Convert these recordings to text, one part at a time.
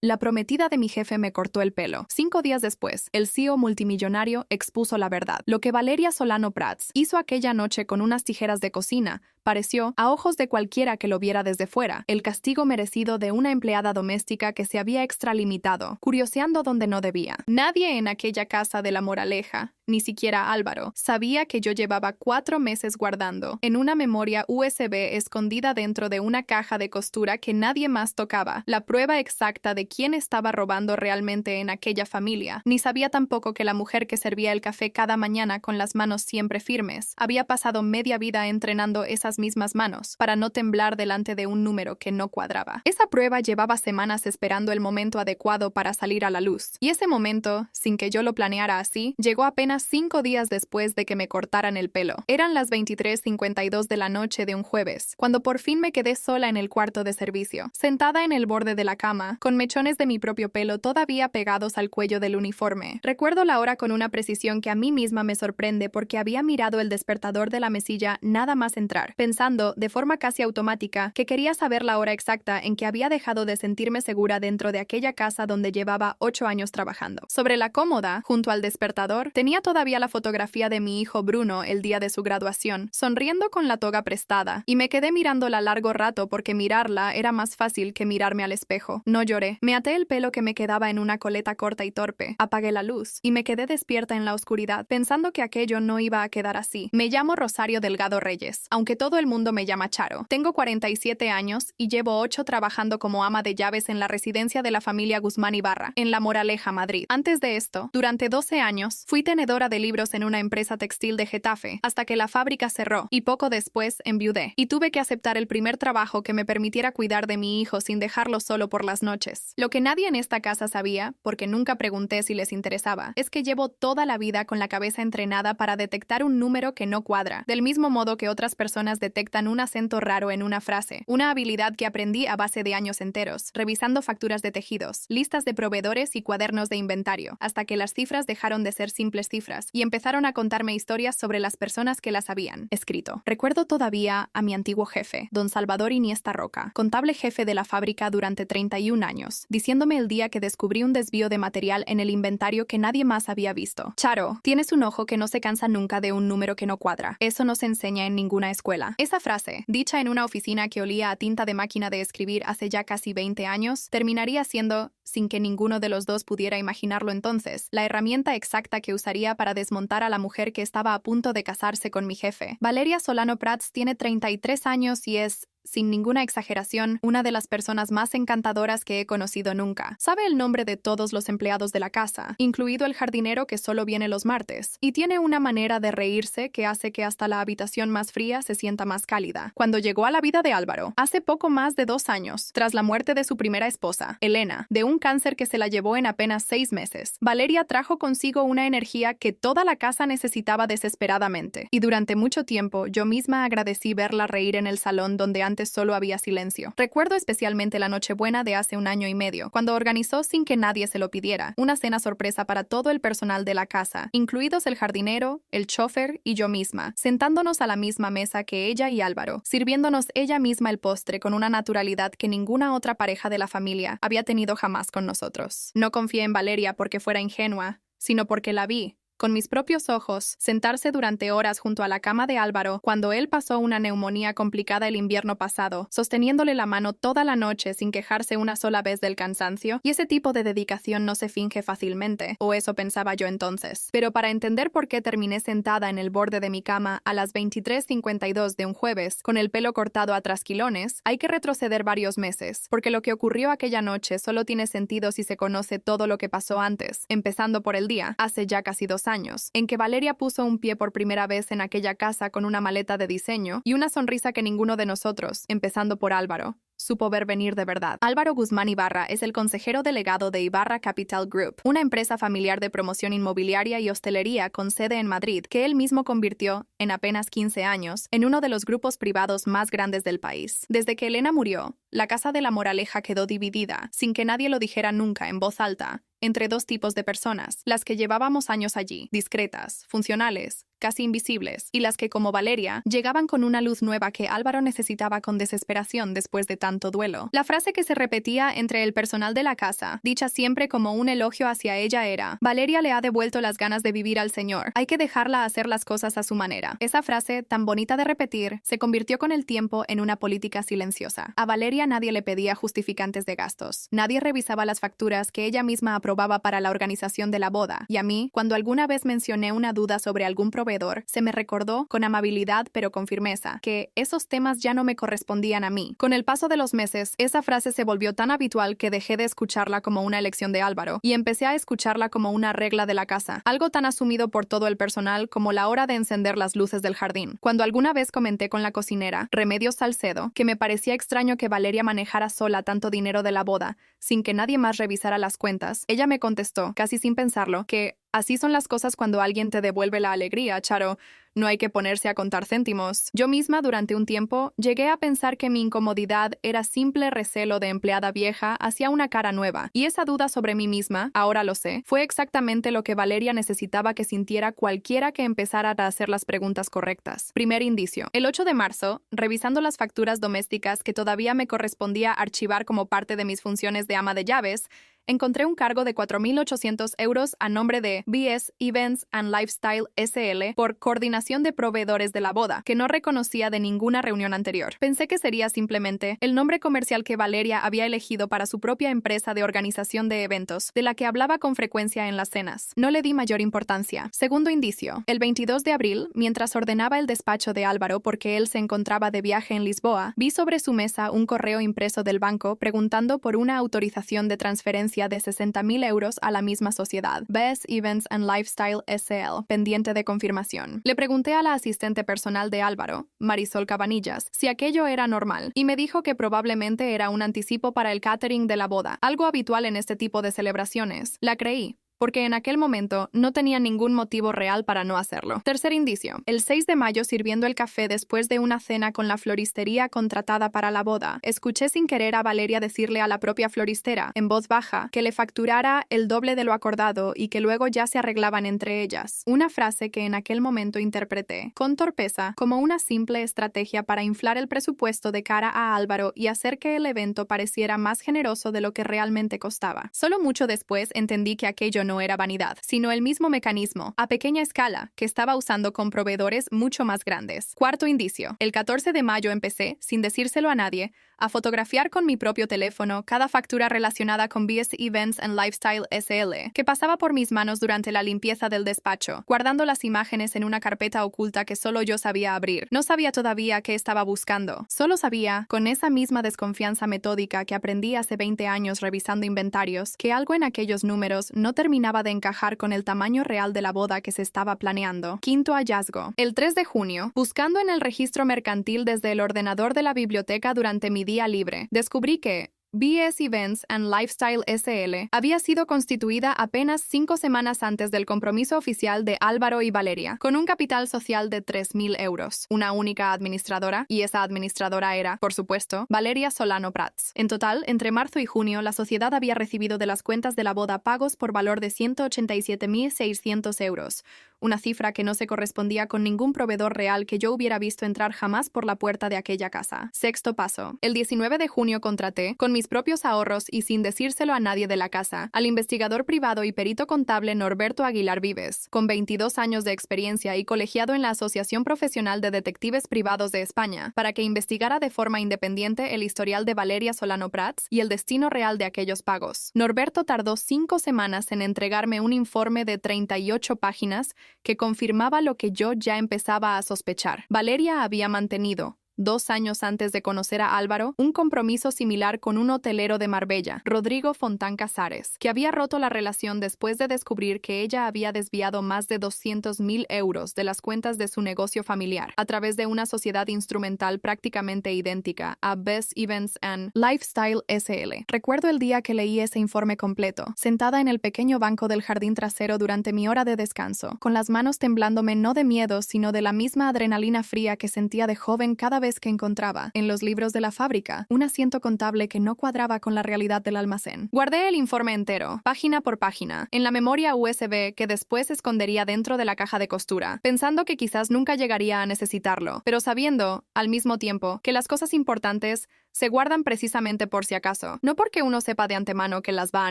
La prometida de mi jefe me cortó el pelo. 5 días después, el CEO multimillonario expuso la verdad. Lo que Valeria Solano Prats hizo aquella noche con unas tijeras de cocina pareció, a ojos de cualquiera que lo viera desde fuera, el castigo merecido de una empleada doméstica que se había extralimitado, curioseando donde no debía. Nadie en aquella casa de La Moraleja, ni siquiera Álvaro, sabía que yo llevaba 4 meses guardando, en una memoria USB escondida dentro de una caja de costura que nadie más tocaba, la prueba exacta de quién estaba robando realmente en aquella familia. Ni sabía tampoco que la mujer que servía el café cada mañana con las manos siempre firmes había pasado media vida entrenando esas mismas manos para no temblar delante de un número que no cuadraba. Esa prueba llevaba semanas esperando el momento adecuado para salir a la luz, y ese momento, sin que yo lo planeara así, llegó apenas 5 días después de que me cortaran el pelo. Eran las 23:52 de la noche de un jueves, cuando por fin me quedé sola en el cuarto de servicio, sentada en el borde de la cama, con mechones de mi propio pelo todavía pegados al cuello del uniforme. Recuerdo la hora con una precisión que a mí misma me sorprende porque había mirado el despertador de la mesilla nada más entrar, pensando, de forma casi automática, que quería saber la hora exacta en que había dejado de sentirme segura dentro de aquella casa donde llevaba 8 años trabajando. Sobre la cómoda, junto al despertador, tenía todavía la fotografía de mi hijo Bruno el día de su graduación, sonriendo con la toga prestada, y me quedé mirándola largo rato porque mirarla era más fácil que mirarme al espejo. No lloré. Me até el pelo que me quedaba en una coleta corta y torpe, apagué la luz, y me quedé despierta en la oscuridad, pensando que aquello no iba a quedar así. Me llamo Rosario Delgado Reyes, aunque todo el mundo me llama Charo. Tengo 47 años y llevo 8 trabajando como ama de llaves en la residencia de la familia Guzmán Ibarra, en La Moraleja, Madrid. Antes de esto, durante 12 años, fui tenedora de libros en una empresa textil de Getafe, hasta que la fábrica cerró, y poco después enviudé, y tuve que aceptar el primer trabajo que me permitiera cuidar de mi hijo sin dejarlo solo por las noches. Lo que nadie en esta casa sabía, porque nunca pregunté si les interesaba, es que llevo toda la vida con la cabeza entrenada para detectar un número que no cuadra, del mismo modo que otras personas detectan un acento raro en una frase, una habilidad que aprendí a base de años enteros, revisando facturas de tejidos, listas de proveedores y cuadernos de inventario, hasta que las cifras dejaron de ser simples cifras y empezaron a contarme historias sobre las personas que las habían escrito. Recuerdo todavía a mi antiguo jefe, don Salvador Iniesta Roca, contable jefe de la fábrica durante 31 años, diciéndome el día que descubrí un desvío de material en el inventario que nadie más había visto. Charo, tienes un ojo que no se cansa nunca de un número que no cuadra. Eso no se enseña en ninguna escuela. Esa frase, dicha en una oficina que olía a tinta de máquina de escribir hace ya casi 20 años, terminaría siendo, sin que ninguno de los dos pudiera imaginarlo entonces, la herramienta exacta que usaría para desmontar a la mujer que estaba a punto de casarse con mi jefe. Valeria Solano Prats tiene 33 años y es, sin ninguna exageración, una de las personas más encantadoras que he conocido nunca. Sabe el nombre de todos los empleados de la casa, incluido el jardinero que solo viene los martes, y tiene una manera de reírse que hace que hasta la habitación más fría se sienta más cálida. Cuando llegó a la vida de Álvaro, hace poco más de 2 años, tras la muerte de su primera esposa, Elena, de un cáncer que se la llevó en apenas 6 meses, Valeria trajo consigo una energía que toda la casa necesitaba desesperadamente, y durante mucho tiempo yo misma agradecí verla reír en el salón donde antes solo había silencio. Recuerdo especialmente la Nochebuena de hace 1 año y medio, cuando organizó sin que nadie se lo pidiera, una cena sorpresa para todo el personal de la casa, incluidos el jardinero, el chofer y yo misma, sentándonos a la misma mesa que ella y Álvaro, sirviéndonos ella misma el postre con una naturalidad que ninguna otra pareja de la familia había tenido jamás con nosotros. No confié en Valeria porque fuera ingenua, sino porque la vi, con mis propios ojos, sentarse durante horas junto a la cama de Álvaro cuando él pasó una neumonía complicada el invierno pasado, sosteniéndole la mano toda la noche sin quejarse una sola vez del cansancio, y ese tipo de dedicación no se finge fácilmente, o eso pensaba yo entonces. Pero para entender por qué terminé sentada en el borde de mi cama a las 23:52 de un jueves, con el pelo cortado a trasquilones, hay que retroceder varios meses, porque lo que ocurrió aquella noche solo tiene sentido si se conoce todo lo que pasó antes, empezando por el día, hace ya casi 2 años, en que Valeria puso un pie por primera vez en aquella casa con una maleta de diseño y una sonrisa que ninguno de nosotros, empezando por Álvaro, supo ver venir de verdad. Álvaro Guzmán Ibarra es el consejero delegado de Ibarra Capital Group, una empresa familiar de promoción inmobiliaria y hostelería con sede en Madrid, que él mismo convirtió, en apenas 15 años, en uno de los grupos privados más grandes del país. Desde que Elena murió, la casa de La Moraleja quedó dividida, sin que nadie lo dijera nunca en voz alta, entre dos tipos de personas, las que llevábamos años allí, discretas, funcionales, casi invisibles, y las que, como Valeria, llegaban con una luz nueva que Álvaro necesitaba con desesperación después de tanto duelo. La frase que se repetía entre el personal de la casa, dicha siempre como un elogio hacia ella, era: Valeria le ha devuelto las ganas de vivir al Señor, hay que dejarla hacer las cosas a su manera. Esa frase, tan bonita de repetir, se convirtió con el tiempo en una política silenciosa. A Valeria nadie le pedía justificantes de gastos, nadie revisaba las facturas que ella misma aprobaba para la organización de la boda, y a mí, cuando alguna vez mencioné una duda sobre algún proveedor, se me recordó, con amabilidad pero con firmeza, que esos temas ya no me correspondían a mí. Con el paso de los meses, esa frase se volvió tan habitual que dejé de escucharla como una elección de Álvaro y empecé a escucharla como una regla de la casa, algo tan asumido por todo el personal como la hora de encender las luces del jardín. Cuando alguna vez comenté con la cocinera, Remedios Salcedo, que me parecía extraño que Valeria manejara sola tanto dinero de la boda, sin que nadie más revisara las cuentas, ella me contestó, casi sin pensarlo, que así son las cosas cuando alguien te devuelve la alegría, Charo. No hay que ponerse a contar céntimos. Yo misma, durante un tiempo, llegué a pensar que mi incomodidad era simple recelo de empleada vieja hacia una cara nueva. Y esa duda sobre mí misma, ahora lo sé, fue exactamente lo que Valeria necesitaba que sintiera cualquiera que empezara a hacer las preguntas correctas. Primer indicio. El 8 de marzo, revisando las facturas domésticas que todavía me correspondía archivar como parte de mis funciones de ama de llaves, encontré un cargo de 4.800 euros a nombre de BS Events and Lifestyle SL por coordinación de proveedores de la boda, que no reconocía de ninguna reunión anterior. Pensé que sería simplemente el nombre comercial que Valeria había elegido para su propia empresa de organización de eventos, de la que hablaba con frecuencia en las cenas. No le di mayor importancia. Segundo indicio. El 22 de abril, mientras ordenaba el despacho de Álvaro porque él se encontraba de viaje en Lisboa, vi sobre su mesa un correo impreso del banco preguntando por una autorización de transferencia de 60.000 euros a la misma sociedad, BS Events and Lifestyle SL, pendiente de confirmación. Le pregunté a la asistente personal de Álvaro, Marisol Cabanillas, si aquello era normal, y me dijo que probablemente era un anticipo para el catering de la boda, algo habitual en este tipo de celebraciones. La creí, porque en aquel momento no tenía ningún motivo real para no hacerlo. Tercer indicio. El 6 de mayo, sirviendo el café después de una cena con la floristería contratada para la boda, escuché sin querer a Valeria decirle a la propia floristera, en voz baja, que le facturara el doble de lo acordado y que luego ya se arreglaban entre ellas. Una frase que en aquel momento interpreté, con torpeza, como una simple estrategia para inflar el presupuesto de cara a Álvaro y hacer que el evento pareciera más generoso de lo que realmente costaba. Solo mucho después entendí que aquello no era vanidad, sino el mismo mecanismo, a pequeña escala, que estaba usando con proveedores mucho más grandes. Cuarto indicio. El 14 de mayo empecé, sin decírselo a nadie, a fotografiar con mi propio teléfono cada factura relacionada con BS Events and Lifestyle SL, que pasaba por mis manos durante la limpieza del despacho, guardando las imágenes en una carpeta oculta que solo yo sabía abrir. No sabía todavía qué estaba buscando. Solo sabía, con esa misma desconfianza metódica que aprendí hace 20 años revisando inventarios, que algo en aquellos números no terminaba de encajar con el tamaño real de la boda que se estaba planeando. Quinto hallazgo. El 3 de junio, buscando en el registro mercantil desde el ordenador de la biblioteca durante mi día libre, descubrí que BS Events and Lifestyle SL había sido constituida apenas 5 semanas antes del compromiso oficial de Álvaro y Valeria, con un capital social de 3.000 euros, una única administradora, y esa administradora era, por supuesto, Valeria Solano Prats. En total, entre marzo y junio, la sociedad había recibido de las cuentas de la boda pagos por valor de 187.600 euros, una cifra que no se correspondía con ningún proveedor real que yo hubiera visto entrar jamás por la puerta de aquella casa. Sexto paso. El 19 de junio contraté, con mis propios ahorros y sin decírselo a nadie de la casa, al investigador privado y perito contable Norberto Aguilar Vives, con 22 años de experiencia y colegiado en la Asociación Profesional de Detectives Privados de España, para que investigara de forma independiente el historial de Valeria Solano Prats y el destino real de aquellos pagos. Norberto tardó 5 semanas en entregarme un informe de 38 páginas que confirmaba lo que yo ya empezaba a sospechar. Valeria había mantenido, 2 años antes de conocer a Álvaro, un compromiso similar con un hotelero de Marbella, Rodrigo Fontán Casares, que había roto la relación después de descubrir que ella había desviado más de 200.000 euros de las cuentas de su negocio familiar, a través de una sociedad instrumental prácticamente idéntica a Best Events and Lifestyle SL. Recuerdo el día que leí ese informe completo, sentada en el pequeño banco del jardín trasero durante mi hora de descanso, con las manos temblándome no de miedo, sino de la misma adrenalina fría que sentía de joven cada vez vez que encontraba, en los libros de la fábrica, un asiento contable que no cuadraba con la realidad del almacén. Guardé el informe entero, página por página, en la memoria USB que después escondería dentro de la caja de costura, pensando que quizás nunca llegaría a necesitarlo, pero sabiendo, al mismo tiempo, que las cosas importantes se guardan precisamente por si acaso, no porque uno sepa de antemano que las va a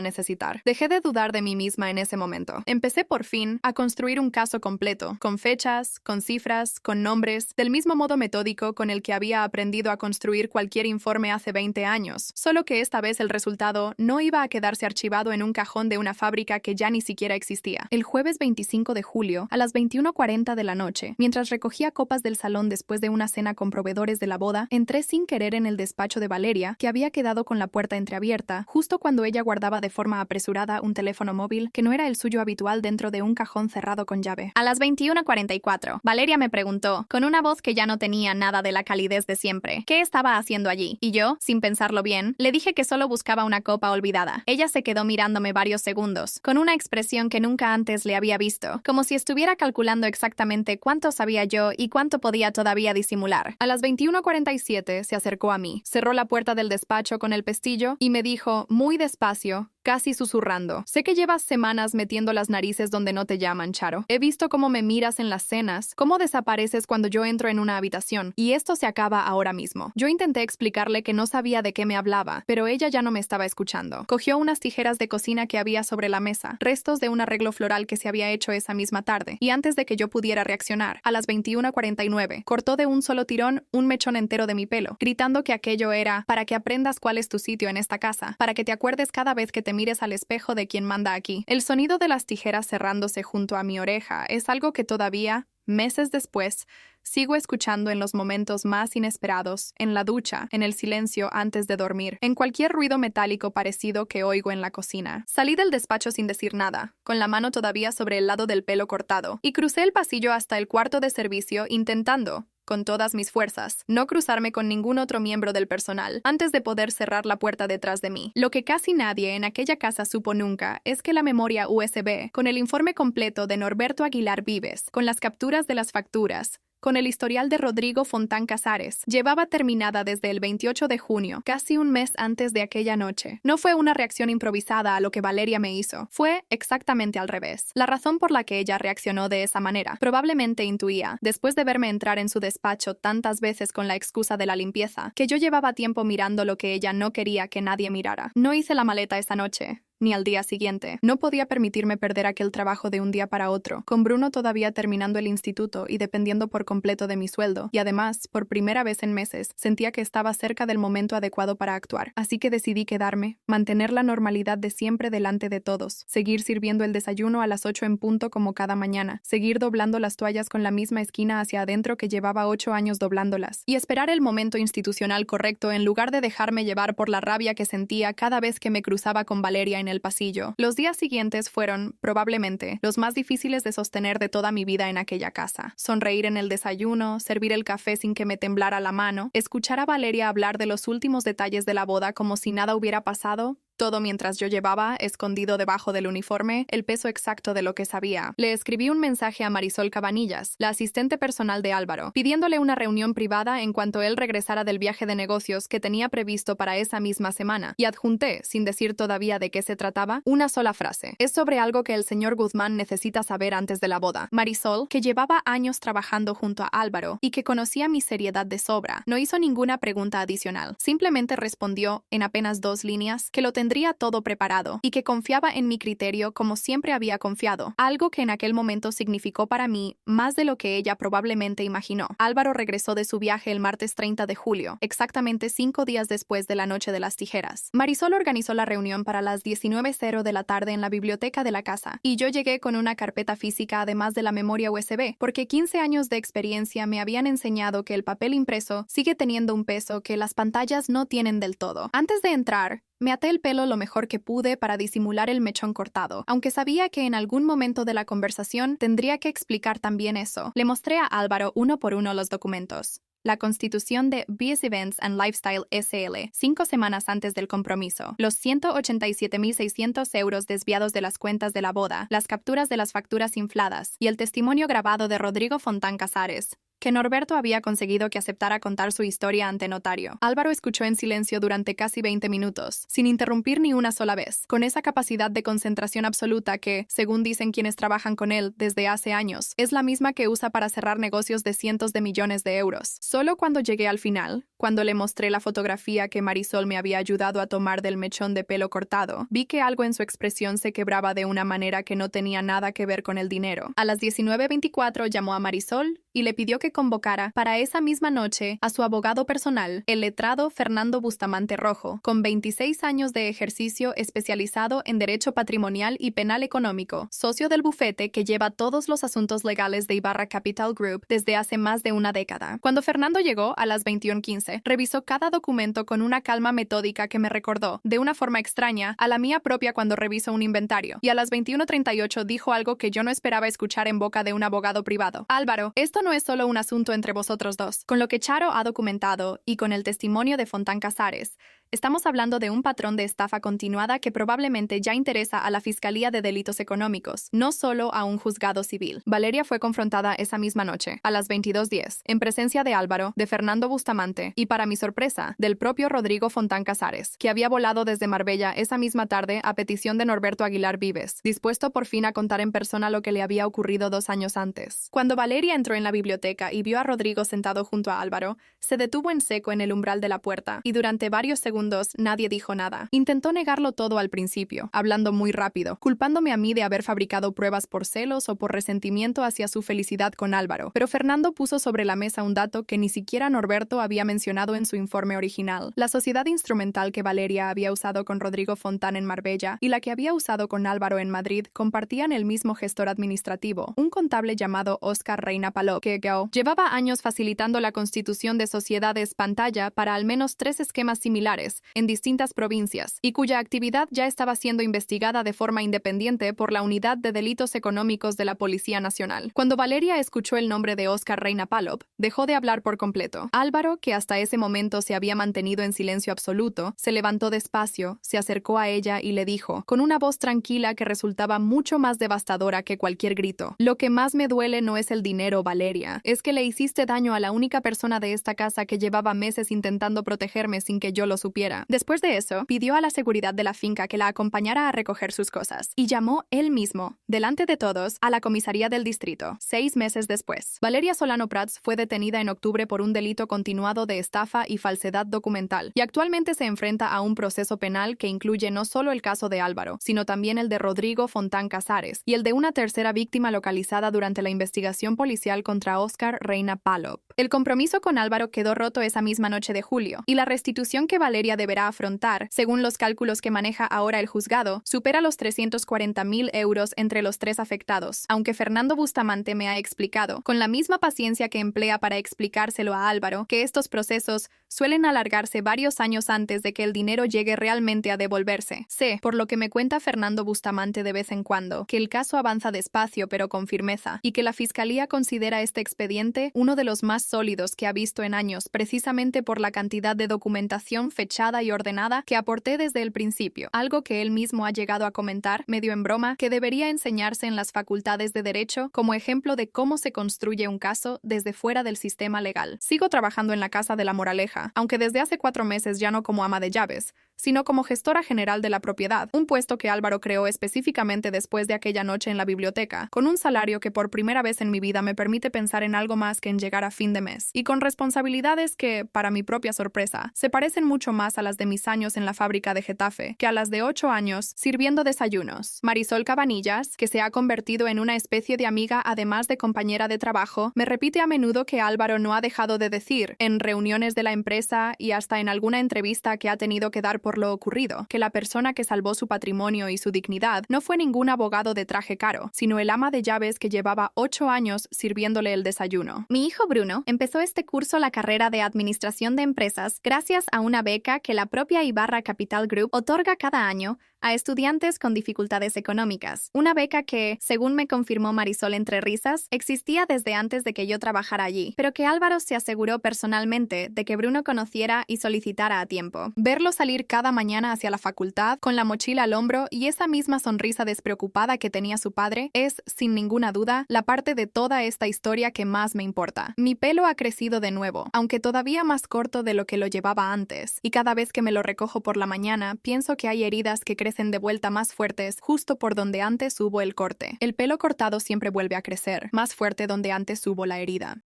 necesitar. Dejé de dudar de mí misma en ese momento. Empecé por fin a construir un caso completo, con fechas, con cifras, con nombres, del mismo modo metódico con el que había aprendido a construir cualquier informe hace 20 años, solo que esta vez el resultado no iba a quedarse archivado en un cajón de una fábrica que ya ni siquiera existía. El jueves 25 de julio, a las 21:40 de la noche, mientras recogía copas del salón después de una cena con proveedores de la boda, entré sin querer en el despacho de Valeria, que había quedado con la puerta entreabierta, justo cuando ella guardaba de forma apresurada un teléfono móvil que no era el suyo habitual dentro de un cajón cerrado con llave. A las 21:44, Valeria me preguntó, con una voz que ya no tenía nada de la calidez de siempre, ¿qué estaba haciendo allí? Y yo, sin pensarlo bien, le dije que solo buscaba una copa olvidada. Ella se quedó mirándome varios segundos, con una expresión que nunca antes le había visto, como si estuviera calculando exactamente cuánto sabía yo y cuánto podía todavía disimular. A las 21:47 se acercó a mí, cerró la puerta del despacho con el pestillo y me dijo, muy despacio, casi susurrando, sé que llevas semanas metiendo las narices donde no te llaman, Charo. He visto cómo me miras en las cenas, cómo desapareces cuando yo entro en una habitación, y esto se acaba ahora mismo. Yo intenté explicarle que no sabía de qué me hablaba, pero ella ya no me estaba escuchando. Cogió unas tijeras de cocina que había sobre la mesa, restos de un arreglo floral que se había hecho esa misma tarde, y antes de que yo pudiera reaccionar, a las 21:49, cortó de un solo tirón un mechón entero de mi pelo, gritando que aquello era para que aprendas cuál es tu sitio en esta casa, para que te acuerdes cada vez que te mires al espejo de quien manda aquí. El sonido de las tijeras cerrándose junto a mi oreja es algo que todavía, meses después, sigo escuchando en los momentos más inesperados, en la ducha, en el silencio antes de dormir, en cualquier ruido metálico parecido que oigo en la cocina. Salí del despacho sin decir nada, con la mano todavía sobre el lado del pelo cortado, y crucé el pasillo hasta el cuarto de servicio intentando, con todas mis fuerzas, no cruzarme con ningún otro miembro del personal, antes de poder cerrar la puerta detrás de mí. Lo que casi nadie en aquella casa supo nunca es que la memoria USB, con el informe completo de Norberto Aguilar Vives, con las capturas de las facturas, con el historial de Rodrigo Fontán Casares, llevaba terminada desde el 28 de junio, casi un mes antes de aquella noche. No fue una reacción improvisada a lo que Valeria me hizo, fue exactamente al revés. La razón por la que ella reaccionó de esa manera, probablemente intuía, después de verme entrar en su despacho tantas veces con la excusa de la limpieza, que yo llevaba tiempo mirando lo que ella no quería que nadie mirara. No hice la maleta esa noche, ni al día siguiente. No podía permitirme perder aquel trabajo de un día para otro, con Bruno todavía terminando el instituto y dependiendo por completo de mi sueldo, y además, por primera vez en meses, sentía que estaba cerca del momento adecuado para actuar. Así que decidí quedarme, mantener la normalidad de siempre delante de todos, seguir sirviendo el desayuno a las 8 en punto como cada mañana, seguir doblando las toallas con la misma esquina hacia adentro que llevaba 8 años doblándolas, y esperar el momento institucional correcto en lugar de dejarme llevar por la rabia que sentía cada vez que me cruzaba con Valeria en el pasillo. Los días siguientes fueron, probablemente, los más difíciles de sostener de toda mi vida en aquella casa. Sonreír en el desayuno, servir el café sin que me temblara la mano, escuchar a Valeria hablar de los últimos detalles de la boda como si nada hubiera pasado, todo mientras yo llevaba, escondido debajo del uniforme, el peso exacto de lo que sabía. Le escribí un mensaje a Marisol Cabanillas, la asistente personal de Álvaro, pidiéndole una reunión privada en cuanto él regresara del viaje de negocios que tenía previsto para esa misma semana, y adjunté, sin decir todavía de qué se trataba, una sola frase. Es sobre algo que el señor Guzmán necesita saber antes de la boda. Marisol, que llevaba años trabajando junto a Álvaro y que conocía mi seriedad de sobra, no hizo ninguna pregunta adicional. Simplemente respondió, en apenas 2 líneas, que lo tendría todo preparado y que confiaba en mi criterio como siempre había confiado, algo que en aquel momento significó para mí más de lo que ella probablemente imaginó. Álvaro regresó de su viaje el martes 30 de julio, exactamente 5 días después de la noche de las tijeras. Marisol organizó la reunión para las 19:00 de la tarde en la biblioteca de la casa, y yo llegué con una carpeta física además de la memoria USB, porque 15 años de experiencia me habían enseñado que el papel impreso sigue teniendo un peso que las pantallas no tienen del todo. Antes de entrar, me até el pelo lo mejor que pude para disimular el mechón cortado, aunque sabía que en algún momento de la conversación tendría que explicar también eso. Le mostré a Álvaro uno por uno los documentos. La constitución de BS Events and Lifestyle SL, 5 semanas antes del compromiso, los 187.600 euros desviados de las cuentas de la boda, las capturas de las facturas infladas y el testimonio grabado de Rodrigo Fontán Casares. que Norberto había conseguido que aceptara contar su historia ante notario. Álvaro escuchó en silencio durante casi 20 minutos, sin interrumpir ni una sola vez, con esa capacidad de concentración absoluta que, según dicen quienes trabajan con él desde hace años, es la misma que usa para cerrar negocios de cientos de millones de euros. Solo cuando llegué al final, cuando le mostré la fotografía que Marisol me había ayudado a tomar del mechón de pelo cortado, vi que algo en su expresión se quebraba de una manera que no tenía nada que ver con el dinero. A las 19:24 llamó a Marisol y le pidió que convocara para esa misma noche a su abogado personal, el letrado Fernando Bustamante Rojo, con 26 años de ejercicio especializado en derecho patrimonial y penal económico, socio del bufete que lleva todos los asuntos legales de Ibarra Capital Group desde hace más de una década. Cuando Fernando llegó a las 21:15, revisó cada documento con una calma metódica que me recordó, de una forma extraña, a la mía propia cuando reviso un inventario, y a las 21:38 dijo algo que yo no esperaba escuchar en boca de un abogado privado. Álvaro, esto no es solo un asunto entre vosotros dos. Con lo que Charo ha documentado y con el testimonio de Fontán Casares, estamos hablando de un patrón de estafa continuada que probablemente ya interesa a la Fiscalía de Delitos Económicos, no solo a un juzgado civil. Valeria fue confrontada esa misma noche, a las 22:10, en presencia de Álvaro, de Fernando Bustamante y, para mi sorpresa, del propio Rodrigo Fontán Casares, que había volado desde Marbella esa misma tarde a petición de Norberto Aguilar Vives, dispuesto por fin a contar en persona lo que le había ocurrido 2 años antes. Cuando Valeria entró en la biblioteca y vio a Rodrigo sentado junto a Álvaro, se detuvo en seco en el umbral de la puerta y durante varios segundos nadie dijo nada. Intentó negarlo todo al principio, hablando muy rápido, culpándome a mí de haber fabricado pruebas por celos o por resentimiento hacia su felicidad con Álvaro. Pero Fernando puso sobre la mesa un dato que ni siquiera Norberto había mencionado en su informe original. La sociedad instrumental que Valeria había usado con Rodrigo Fontán en Marbella y la que había usado con Álvaro en Madrid compartían el mismo gestor administrativo, un contable llamado Óscar Reina Palop, que llevaba años facilitando la constitución de sociedades pantalla para al menos 3 esquemas similares en distintas provincias y cuya actividad ya estaba siendo investigada de forma independiente por la Unidad de Delitos Económicos de la Policía Nacional. Cuando Valeria escuchó el nombre de Óscar Reina Palop, dejó de hablar por completo. Álvaro, que hasta ese momento se había mantenido en silencio absoluto, se levantó despacio, se acercó a ella y le dijo, con una voz tranquila que resultaba mucho más devastadora que cualquier grito: «Lo que más me duele no es el dinero, Valeria, es que le hiciste daño a la única persona de esta casa que llevaba meses intentando protegerme sin que yo lo supiera». Después de eso, pidió a la seguridad de la finca que la acompañara a recoger sus cosas y llamó él mismo, delante de todos, a la comisaría del distrito. 6 meses después, Valeria Solano Prats fue detenida en octubre por un delito continuado de estafa y falsedad documental y actualmente se enfrenta a un proceso penal que incluye no solo el caso de Álvaro, sino también el de Rodrigo Fontán Casares y el de una tercera víctima localizada durante la investigación policial contra Óscar Reina Palop. El compromiso con Álvaro quedó roto esa misma noche de julio y la restitución que Valeria deberá afrontar, según los cálculos que maneja ahora el juzgado, supera los 340.000 euros entre los 3 afectados, aunque Fernando Bustamante me ha explicado, con la misma paciencia que emplea para explicárselo a Álvaro, que estos procesos suelen alargarse varios años antes de que el dinero llegue realmente a devolverse. Sé, por lo que me cuenta Fernando Bustamante de vez en cuando, que el caso avanza despacio pero con firmeza, y que la Fiscalía considera este expediente uno de los más sólidos que ha visto en años, precisamente por la cantidad de documentación fechada y ordenada que aporté desde el principio, algo que él mismo ha llegado a comentar, medio en broma, que debería enseñarse en las facultades de Derecho como ejemplo de cómo se construye un caso desde fuera del sistema legal. Sigo trabajando en la Casa de la Moraleja, aunque desde hace 4 meses ya no como ama de llaves, sino como gestora general de la propiedad, un puesto que Álvaro creó específicamente después de aquella noche en la biblioteca, con un salario que por primera vez en mi vida me permite pensar en algo más que en llegar a fin de mes, y con responsabilidades que, para mi propia sorpresa, se parecen mucho más a las de mis años en la fábrica de Getafe que a las de 8 años sirviendo desayunos. Marisol Cabanillas, que se ha convertido en una especie de amiga además de compañera de trabajo, me repite a menudo que Álvaro no ha dejado de decir, en reuniones de la empresa y hasta en alguna entrevista que ha tenido que dar por lo ocurrido, que la persona que salvó su patrimonio y su dignidad no fue ningún abogado de traje caro, sino el ama de llaves que llevaba 8 años sirviéndole el desayuno. Mi hijo Bruno empezó este curso la carrera de Administración de Empresas gracias a una beca que la propia Ibarra Capital Group otorga cada año a estudiantes con dificultades económicas. Una beca que, según me confirmó Marisol entre risas, existía desde antes de que yo trabajara allí, pero que Álvaro se aseguró personalmente de que Bruno conociera y solicitara a tiempo. Verlo salir cada mañana hacia la facultad, con la mochila al hombro y esa misma sonrisa despreocupada que tenía su padre, es, sin ninguna duda, la parte de toda esta historia que más me importa. Mi pelo ha crecido de nuevo, aunque todavía más corto de lo que lo llevaba antes, y cada vez que me lo recojo por la mañana, pienso que hay heridas que crecen de vuelta más fuertes justo por donde antes hubo el corte. El pelo cortado siempre vuelve a crecer, más fuerte donde antes hubo la herida.